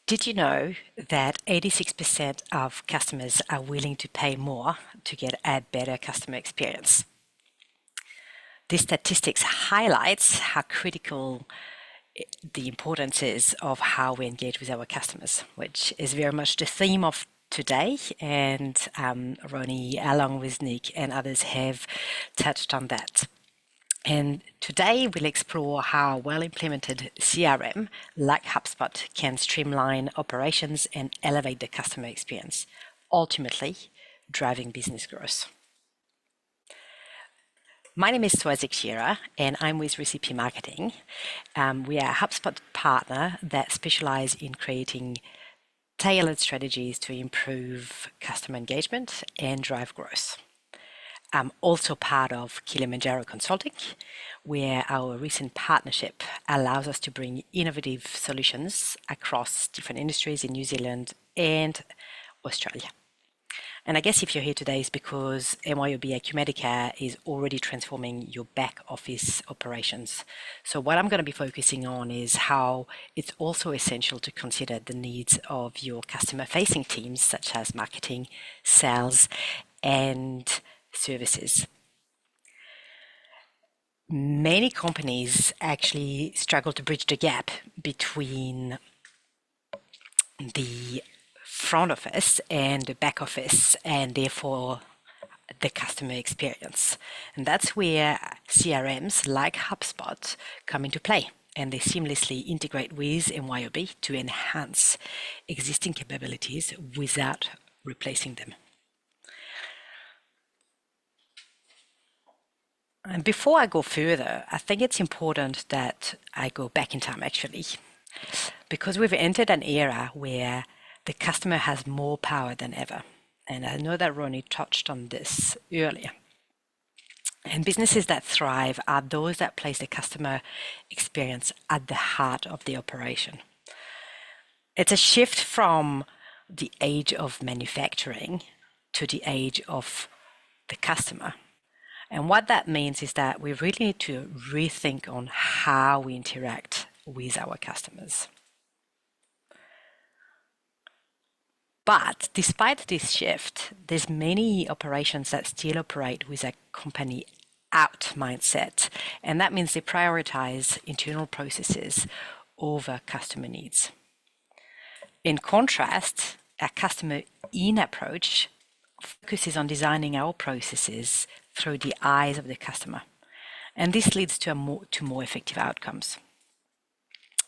Did you know that 86% of customers are willing to pay more to get a better customer experience? This statistics highlights how critical the importance is of how we engage with our customers, which is very much the theme of today. And Ronnie, along with Nick and others, have touched on that. And today we'll explore how well-implemented CRM like HubSpot can streamline operations and elevate the customer experience, ultimately driving business growth. My name is Soazik Shearer, and I'm with Recipe Marketing. We are a HubSpot partner that specialize in creating tailored strategies to improve customer engagement and drive growth. I'm also part of Kilimanjaro Consulting, where our recent partnership allows us to bring innovative solutions across different industries in New Zealand and Australia. And I guess if you're here today is because MYOB Acumatica is already transforming your back office operations. So what I'm going to be focusing on is how it's also essential to consider the needs of your customer-facing teams, such as marketing, sales, and services. Many companies actually struggle to bridge the gap between the front office and the back office, and therefore the customer experience. And that's where CRMs like HubSpot come into play, and they seamlessly integrate with MYOB to enhance existing capabilities without replacing them. And before I go further, I think it's important that I go back in time actually, because we've entered an era where the customer has more power than ever. And I know that Ronnie touched on this earlier. And businesses that thrive are those that place the customer experience at the heart of the operation. It's a shift from the age of manufacturing to the age of the customer. And what that means is that we really need to rethink on how we interact with our customers. But despite this shift, there's many operations that still operate with a company out mindset. And that means they prioritize internal processes over customer needs. In contrast, a customer in approach focuses on designing our processes through the eyes of the customer. And this leads to more effective outcomes.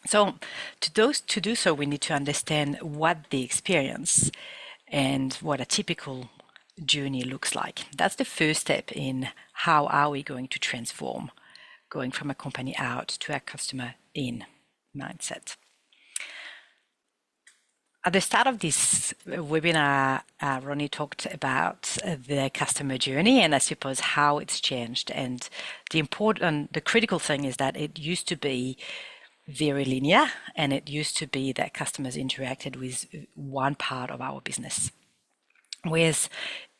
So to do so, we need to understand what the experience and what a typical journey looks like. That's the first step in how are we going to transform, going from a company out to a customer in mindset. At the start of this webinar, Ronnie talked about the customer journey and I suppose how it's changed. And the critical thing is that it used to be very linear, and it used to be that customers interacted with one part of our business. Whereas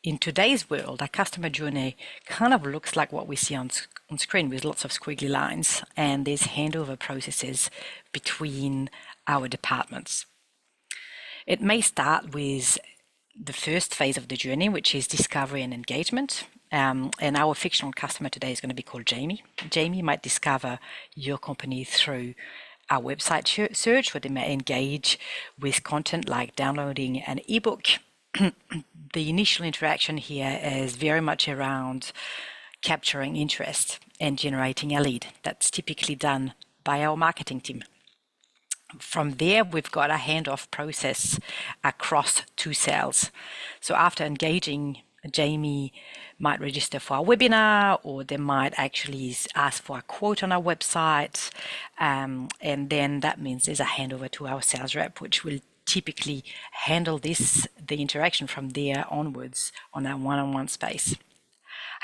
in today's world, a customer journey kind of looks like what we see on screen with lots of squiggly lines, and there's handover processes between our departments. It may start with the first phase of the journey, which is discovery and engagement. And our fictional customer today is going to be called Jamie. Jamie might discover your company through our website search, where they may engage with content like downloading an ebook. The initial interaction here is very much around capturing interest and generating a lead. That's typically done by our marketing team. From there, we've got a handoff process across two sales. So after engaging, Jamie might register for a webinar, or they might actually ask for a quote on our website. And then that means there's a handover to our sales rep, which will typically handle the interaction from there onwards on a one-on-one space.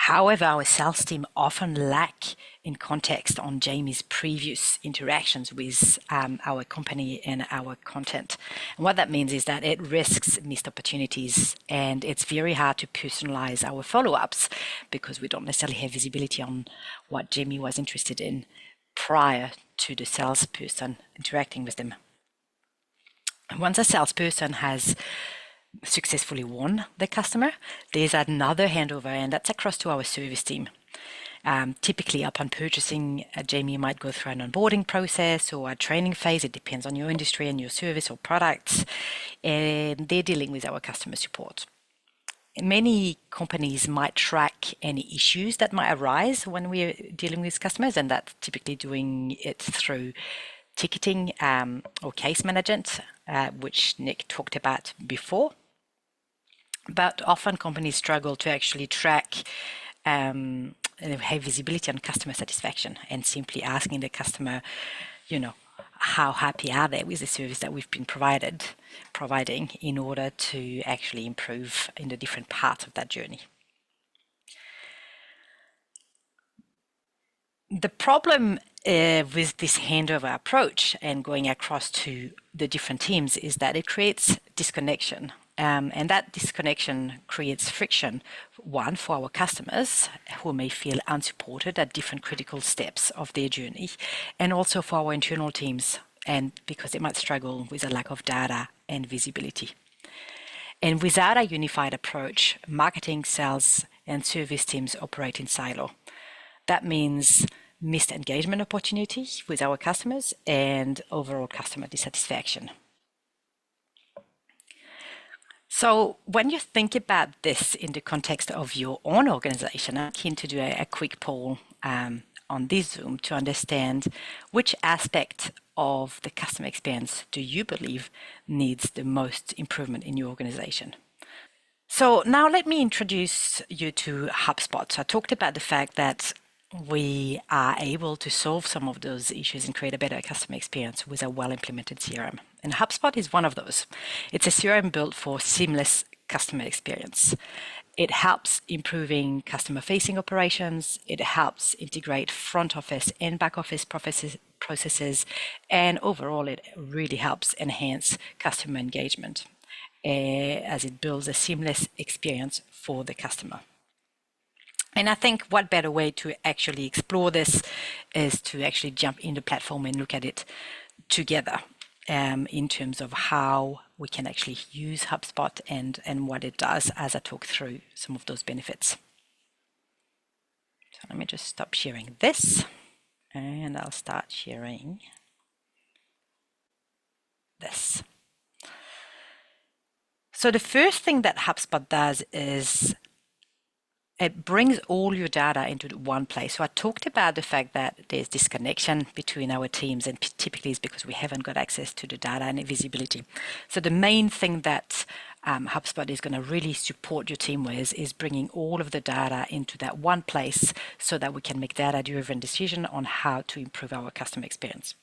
However, our sales team often lack in context on Jamie's previous interactions with our company and our content. And what that means is that it risks missed opportunities, and it's very hard to personalize our follow-ups because we don't necessarily have visibility on what Jamie was interested in prior to the salesperson interacting with them. Once a salesperson has successfully won the customer, there's another handover, and that's across to our service team. Typically, upon purchasing, Jamie might go through an onboarding process or a training phase. It depends on your industry and your service or products, and they're dealing with our customer support. Many companies might track any issues that might arise when we're dealing with customers, and that's typically doing it through ticketing or case management, which Nick talked about before. But often companies struggle to actually track and have visibility on customer satisfaction, and simply asking the customer, how happy are they with the service that we've been providing in order to actually improve in the different parts of that journey. The problem with this handover approach and going across to the different teams is that it creates disconnection. And that disconnection creates friction, one, for our customers who may feel unsupported at different critical steps of their journey, and also for our internal teams, and because they might struggle with a lack of data and visibility. And without a unified approach, marketing, sales, and service teams operate in silo. That means missed engagement opportunity with our customers and overall customer dissatisfaction. So when you think about this in the context of your own organization, I'm keen to do a quick poll on this Zoom to understand which aspect of the customer experience do you believe needs the most improvement in your organization. So now let me introduce you to HubSpot. So I talked about the fact that we are able to solve some of those issues and create a better customer experience with a well-implemented CRM. And HubSpot is one of those. It's a CRM built for seamless customer experience. It helps improving customer-facing operations. It helps integrate front office and back office processes. And overall, it really helps enhance customer engagement as it builds a seamless experience for the customer. And I think what better way to actually explore this is to actually jump in the platform and look at it together in terms of how we can actually use HubSpot and what it does as I talk through some of those benefits. So let me just stop sharing this and I'll start sharing this. So the first thing that HubSpot does is it brings all your data into one place. So I talked about the fact that there's disconnection between our teams, and typically it's because we haven't got access to the data and visibility. So the main thing that HubSpot is going to really support your team with is bringing all of the data into that one place so that we can make data-driven decision on how to improve our customer experience.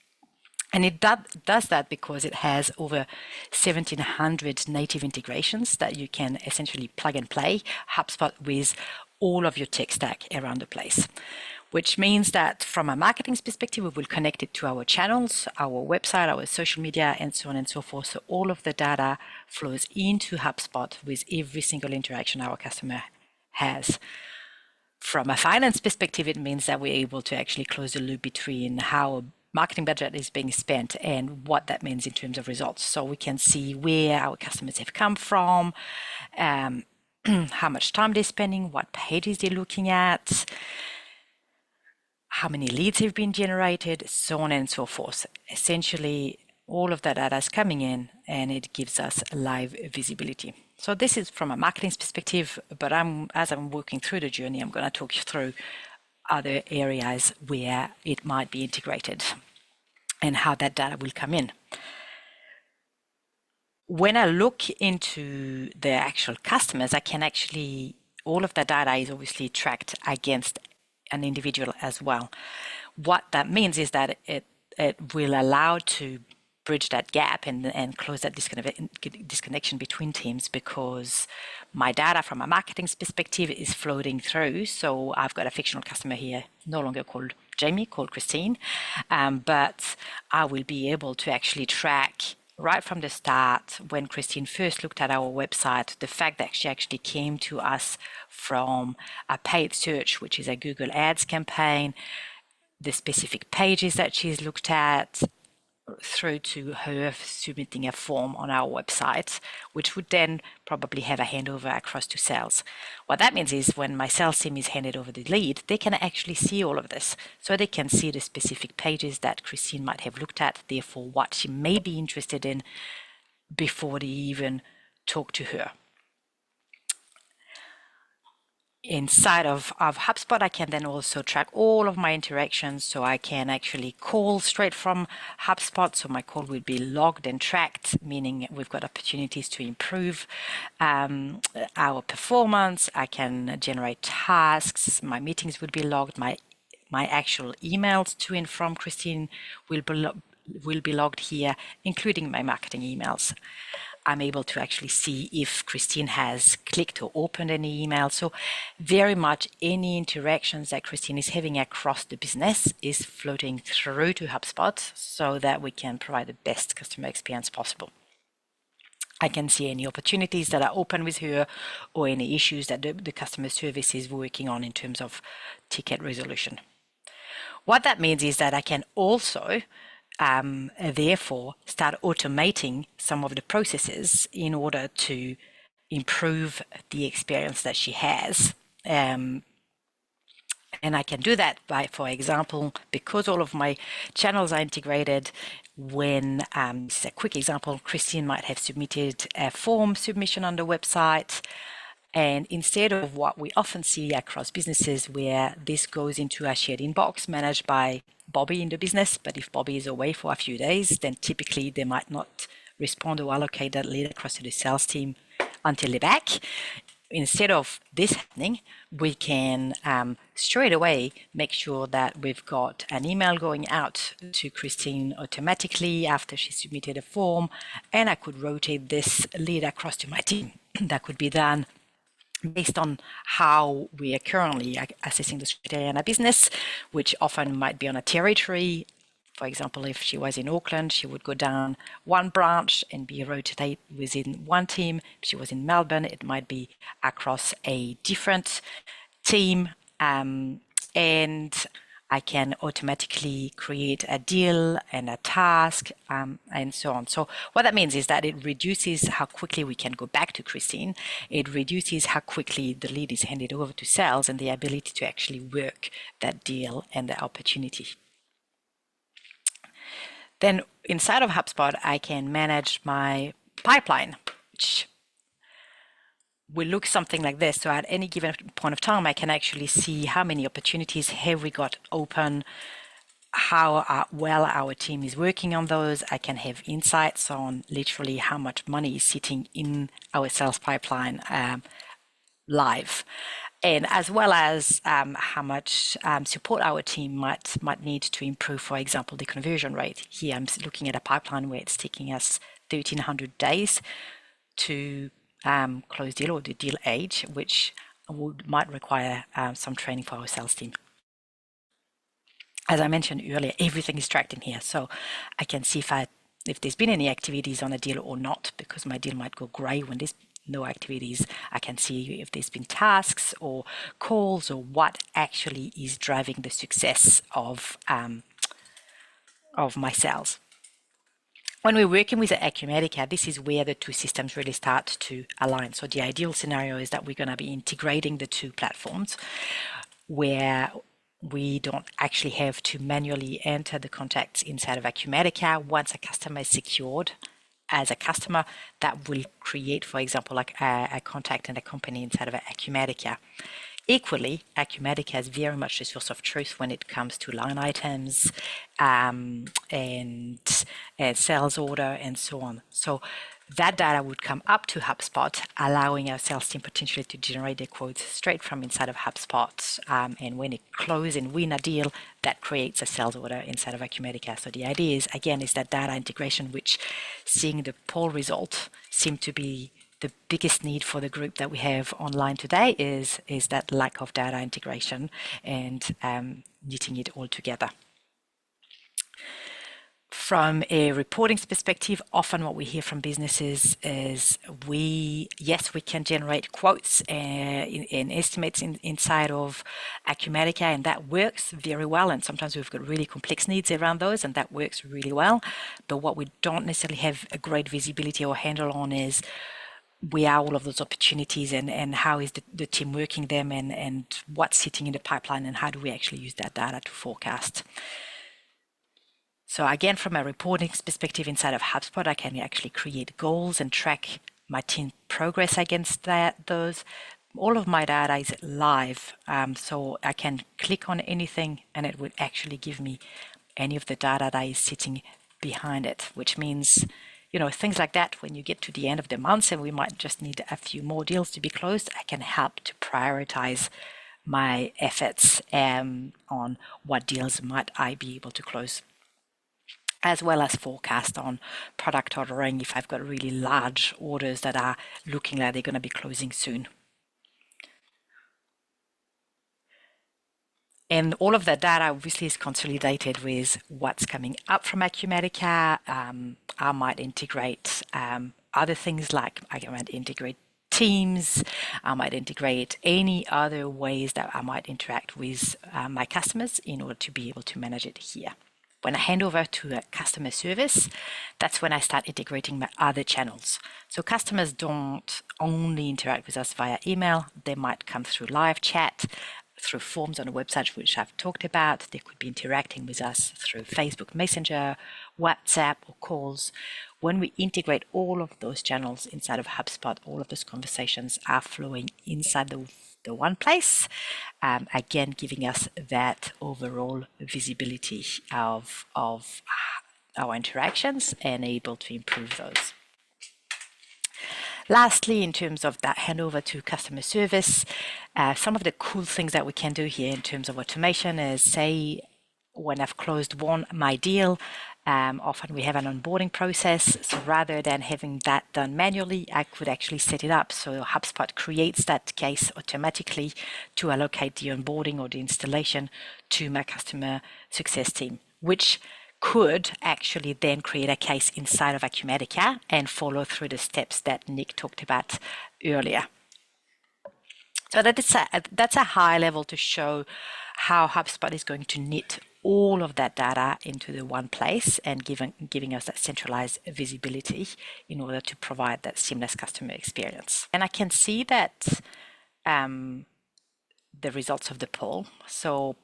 And it does that because it has over 1,700 native integrations that you can essentially plug and play HubSpot with all of your tech stack around the place, which means that from a marketing perspective, we will connect it to our channels, our website, our social media, and so on and so forth. So all of the data flows into HubSpot with every single interaction our customer has. From a finance perspective, it means that we're able to actually close the loop between how marketing budget is being spent and what that means in terms of results. So we can see where our customers have come from, how much time they're spending, what pages they're looking at, how many leads have been generated, so on and so forth. Essentially, all of that data is coming in and it gives us live visibility. So this is from a marketing perspective, but as I'm working through the journey, I'm going to talk you through other areas where it might be integrated and how that data will come in. When I look into the actual customers, I can actually, all of that data is obviously tracked against an individual as well. What that means is that it will allow to bridge that gap and close that disconnection between teams, because my data from a marketing perspective is floating through. So I've got a fictional customer here, no longer called Jamie, called Christine, but I will be able to actually track right from the start, when Christine first looked at our website, the fact that she actually came to us from a paid search, which is a Google Ads campaign, the specific pages that she's looked at, through to her submitting a form on our website, which would then probably have a handover across to sales. What that means is when my sales team is handed over the lead, they can actually see all of this. So they can see the specific pages that Christine might have looked at, therefore what she may be interested in before they even talk to her. Inside of HubSpot, I can then also track all of my interactions, so I can actually call straight from HubSpot. So my call will be logged and tracked, meaning we've got opportunities to improve our performance. I can generate tasks. My meetings would be logged. My actual emails to and from Christine will be logged here, including my marketing emails. I'm able to actually see if Christine has clicked or opened any email. So very much any interactions that Christine is having across the business is floating through to HubSpot so that we can provide the best customer experience possible. I can see any opportunities that are open with her or any issues that the customer service is working on in terms of ticket resolution. What that means is that I can also therefore start automating some of the processes in order to improve the experience that she has. And I can do that by, for example, because all of my channels are integrated, when, this is a quick example, Christine might have submitted a form submission on the website. And instead of what we often see across businesses where this goes into a shared inbox managed by Bobby in the business, but if Bobby is away for a few days, then typically they might not respond or allocate that lead across to the sales team until they're back. Instead of this happening, we can straight away make sure that we've got an email going out to Christine automatically after she submitted a form, and I could rotate this lead across to my team. That could be done based on how we are currently assessing the criteria in a business, which often might be on a territory. For example, if she was in Auckland, she would go down one branch and be rotated within one team. If she was in Melbourne, it might be across a different team. And I can automatically create a deal and a task and so on. So what that means is that it reduces how quickly we can go back to Christine. It reduces how quickly the lead is handed over to sales and the ability to actually work that deal and the opportunity. Then inside of HubSpot, I can manage my pipeline, which will look something like this. So at any given point of time, I can actually see how many opportunities have we got open, how well our team is working on those. I can have insights on literally how much money is sitting in our sales pipeline live, and as well as how much support our team might need to improve, for example, the conversion rate. Here I'm looking at a pipeline where it's taking us 1,300 days to close deal or the deal age, which might require some training for our sales team. As I mentioned earlier, everything is tracked in here, so I can see if there's been any activities on a deal or not, because my deal might go grey when there's no activities. I can see if there's been tasks or calls or what actually is driving the success of my sales. When we're working with Acumatica, this is where the two systems really start to align. So the ideal scenario is that we're going to be integrating the two platforms where we don't actually have to manually enter the contacts inside of Acumatica. Once a customer is secured as a customer, that will create, for example, like a contact and a company inside of Acumatica. Equally, Acumatica is very much the source of truth when it comes to line items and sales order and so on. So that data would come up to HubSpot, allowing our sales team potentially to generate their quotes straight from inside of HubSpot. And when they close and win a deal, that creates a sales order inside of Acumatica. So the idea is, again, is that data integration, which seeing the poll result seem to be the biggest need for the group that we have online today is that lack of data integration and knitting it all together. From a reporting perspective, often what we hear from businesses is yes, we can generate quotes and estimates inside of Acumatica, and that works very well. And sometimes we've got really complex needs around those, and that works really well. But what we don't necessarily have a great visibility or handle on is where are all of those opportunities, and how is the team working them, and what's sitting in the pipeline, and how do we actually use that data to forecast. So again, from a reporting perspective inside of HubSpot, I can actually create goals and track my team progress against those. All of my data is live, so I can click on anything and it would actually give me any of the data that is sitting behind it, which means, things like that, when you get to the end of the month and we might just need a few more deals to be closed, I can help to prioritize my efforts on what deals might I be able to close, as well as forecast on product ordering if I've got really large orders that are looking like they're going to be closing soon. And all of that data obviously is consolidated with what's coming up from Acumatica. I might integrate other things, like I might integrate Teams, I might integrate any other ways that I might interact with my customers in order to be able to manage it here. When I hand over to a customer service, that's when I start integrating my other channels. So customers don't only interact with us via email, they might come through live chat, through forms on the website, which I've talked about. They could be interacting with us through Facebook Messenger, WhatsApp, or calls. When we integrate all of those channels inside of HubSpot, all of those conversations are flowing inside the one place, again, giving us that overall visibility of our interactions and able to improve those. Lastly, in terms of that handover to customer service, some of the cool things that we can do here in terms of automation is, say, when I've closed my deal, often we have an onboarding process. So rather than having that done manually, I could actually set it up. So HubSpot creates that case automatically to allocate the onboarding or the installation to my customer success team, which could actually then create a case inside of Acumatica and follow through the steps that Nick talked about earlier. So that's a high level to show how HubSpot is going to knit all of that data into the one place and giving us that centralized visibility in order to provide that seamless customer experience. And I can see that the results of the poll. So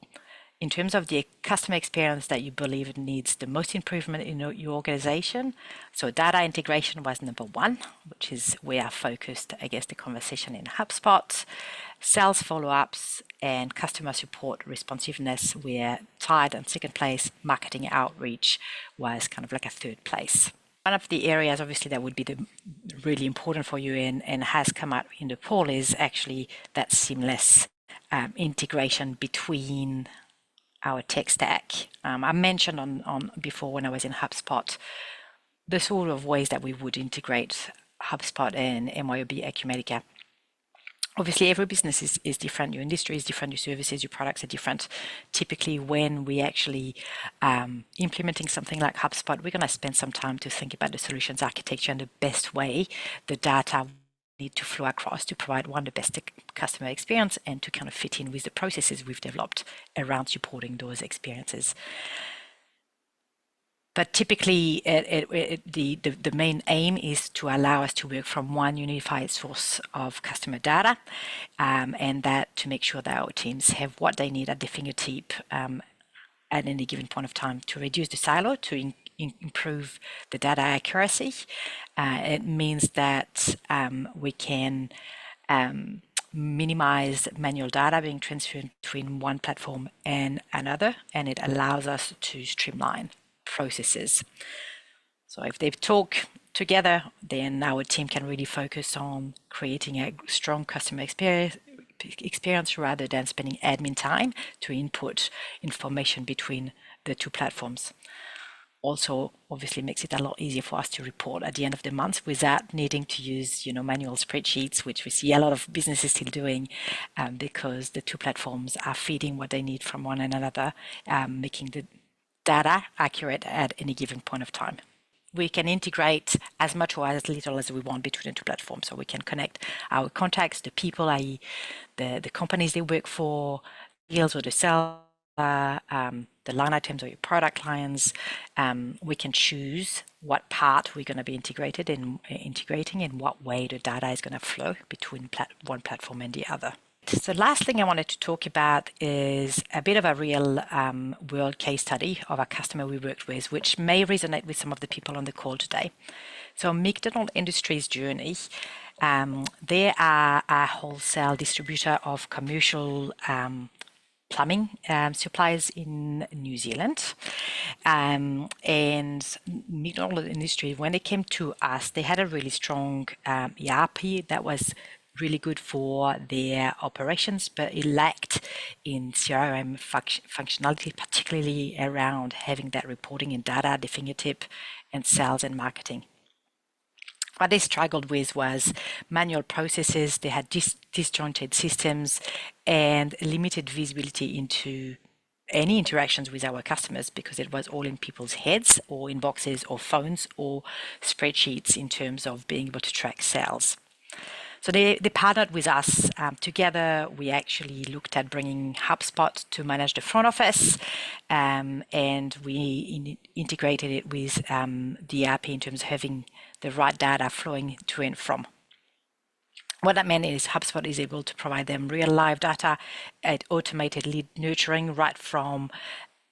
in terms of the customer experience that you believe needs the most improvement in your organization, so data integration was number one, which is where I focused, I guess, the conversation in HubSpot. Sales follow-ups and customer support responsiveness were tied in second place. Marketing outreach was kind of like a third place. One of the areas, obviously, that would be really important for you and has come out in the poll is actually that seamless integration between our tech stack. I mentioned on before when I was in HubSpot, the sort of ways that we would integrate HubSpot and MYOB Acumatica. Obviously, every business is different. Your industry is different. Your services, your products are different. Typically, when we actually implementing something like HubSpot, we're going to spend some time to think about the solutions architecture and the best way the data need to flow across to provide the best customer experience and to kind of fit in with the processes we've developed around supporting those experiences. But typically, the main aim is to allow us to work from one unified source of customer data, and that to make sure that our teams have what they need at their fingertip at any given point of time to reduce the silo, to improve the data accuracy. It means that we can minimize manual data being transferred between one platform and another, and it allows us to streamline processes. So if they talk together, then our team can really focus on creating a strong customer experience rather than spending admin time to input information between the two platforms. Also, obviously makes it a lot easier for us to report at the end of the month without needing to use, manual spreadsheets, which we see a lot of businesses still doing, because the two platforms are feeding what they need from one another, making data accurate at any given point of time. We can integrate as much or as little as we want between the two platforms. So we can connect our contacts, the people, i.e. the companies they work for, deals or the sell, the line items or your product lines. We can choose what part we're going to be integrating and what way the data is going to flow between one platform and the other. So last thing I wanted to talk about is a bit of a real world case study of a customer we worked with, which may resonate with some of the people on the call today. So McDonald Industries journey, they are a wholesale distributor of commercial plumbing supplies in New Zealand. And McDonald Industries, when they came to us, they had a really strong ERP that was really good for their operations, but it lacked in CRM functionality, particularly around having that reporting and data at the fingertip and sales and marketing. What they struggled with was manual processes. They had disjointed systems and limited visibility into any interactions with our customers because it was all in people's heads or inboxes or phones or spreadsheets in terms of being able to track sales. So they partnered with us. Together, we actually looked at bringing HubSpot to manage the front office, and we integrated it with the ERP in terms of having the right data flowing to and from. What that meant is HubSpot is able to provide them real live data at automated lead nurturing right from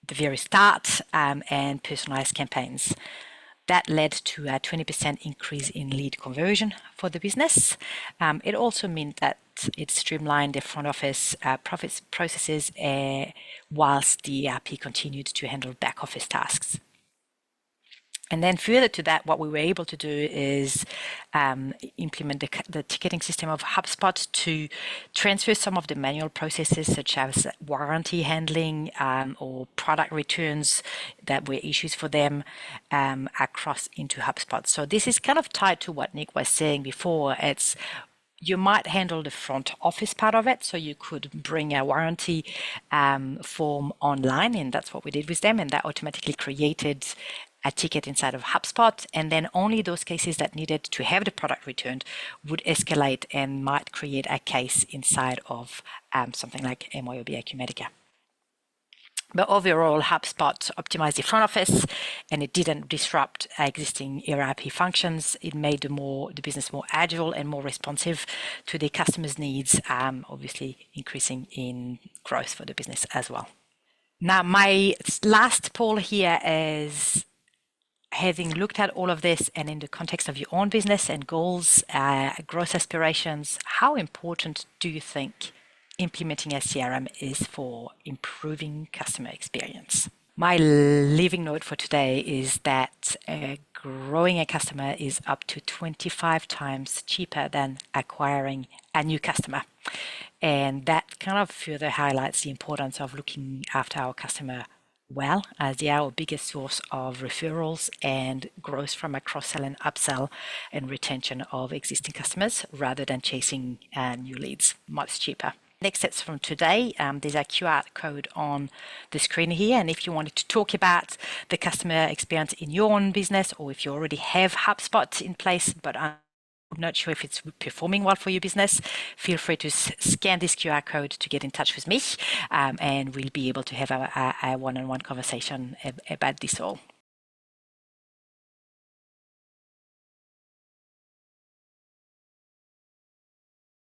the very start and personalized campaigns. That led to a 20% increase in lead conversion for the business. It also meant that it streamlined the front office processes whilst the ERP continued to handle back office tasks. And then further to that, what we were able to do is implement the ticketing system of HubSpot to transfer some of the manual processes such as warranty handling or product returns that were issues for them across into HubSpot. So this is kind of tied to what Nick was saying before. You might handle the front office part of it. So you could bring a warranty form online, and that's what we did with them. And that automatically created a ticket inside of HubSpot. And then only those cases that needed to have the product returned would escalate and might create a case inside of something like MYOB Acumatica. But overall, HubSpot optimized the front office and it didn't disrupt existing ERP functions. It made the business more agile and more responsive to the customers' needs, obviously increasing in growth for the business as well. Now, my last poll here is, having looked at all of this and in the context of your own business and goals, growth aspirations, how important do you think implementing a CRM is for improving customer experience? My leaving note for today is that growing a customer is up to 25 times cheaper than acquiring a new customer. And that kind of further highlights the importance of looking after our customer well, as they are our biggest source of referrals and growth from a cross-sell and upsell and retention of existing customers rather than chasing new leads. Much cheaper. Next steps from today, there's a QR code on the screen here. And if you wanted to talk about the customer experience in your own business, or if you already have HubSpot in place, but I'm not sure if it's performing well for your business, feel free to scan this QR code to get in touch with me, and we'll be able to have a one-on-one conversation about this all.